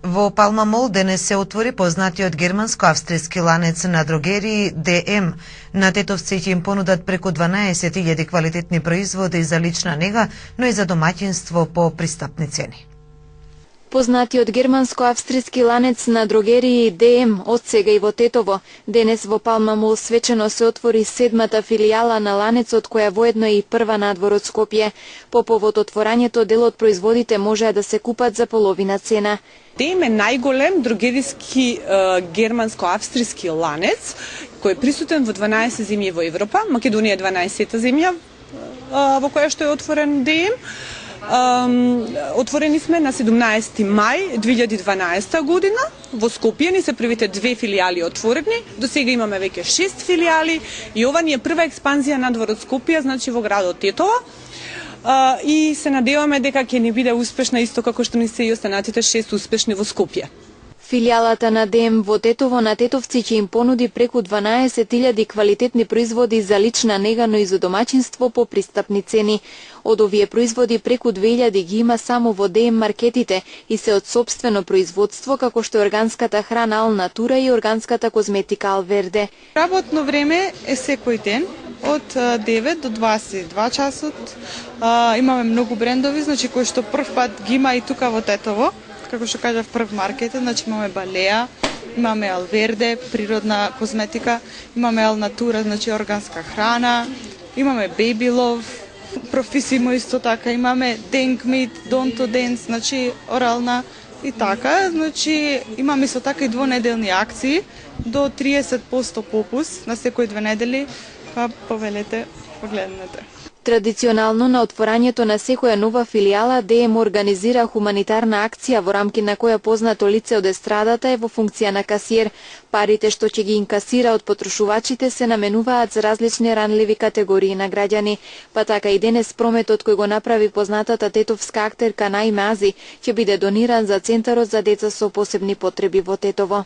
Во Палма Мол денес се отвори познатиот германско-австријски ланец на дрогерии ДМ. На тетовци ќе им понудат преку 12.000 квалитетни производи за лична нега, но и за домаќинство по пристапни цени. Познатиот германско-австријски ланец на дрогерии ДМ од сега и во Тетово. Денес во Палма Мол свечено се отвори 7-та филијала на ланецот, која воедно е и прва надвор од Скопје. По повод отворањето, дел од производите можеа да се купат за половина цена. ДМ е најголем дрогериски германско-австријски ланец, кој е присутен во 12 земји во Европа. Македонија е 12-та земја во која што е отворен ДМ. Отворени сме на 17 мај 2012 година. Во Скопје ни се првите 2 филијали отворени. До сега имаме веќе 6 филијали и ова ни е прва експанзија надвор од Скопје, значи во градот Тетово. И се надеваме дека ќе ни биде успешна исто како што ни се и останатите 6 успешни во Скопје. Филијалата на ДМ во Тетово на тетовци ќе им понуди преку 12.000 квалитетни производи за лична нега, но и за домаќинство по пристапни цени. Од овие производи преку 2000 ги има само во ДМ маркетите и се од собствено производство, како што е органската храна Ал Натура и органската козметика Ал Верде. Работно време е секој ден од 9 до 22 часот. Имаме многу брендови, значи кои што прв пат ги има и тука во Тетово. Како што кажав, прв маркет, значи имаме Балеа, имаме Ал Верде, природна козметика, имаме Ал Натура, значи органска храна, имаме Baby Love, Profissimo исто така, имаме Denk Meat, Donto Dance, значи орална и така, значи имаме исто така и двонеделни акции до 30% попуст на секои 2 недели, па повелете, погледнете. Традиционално на отворањето на секоја нова филијала ДМ организира хуманитарна акција во рамки на која познато лице од естрадата е во функција на касиер. Парите што ќе ги инкасира од потрошувачите се наменуваат за различни ранливи категории на граѓани. Па така и денес прометот кој го направи познатата тетовска актерка Наиме Ази ќе биде дониран за Центарот за деца со посебни потреби во Тетово.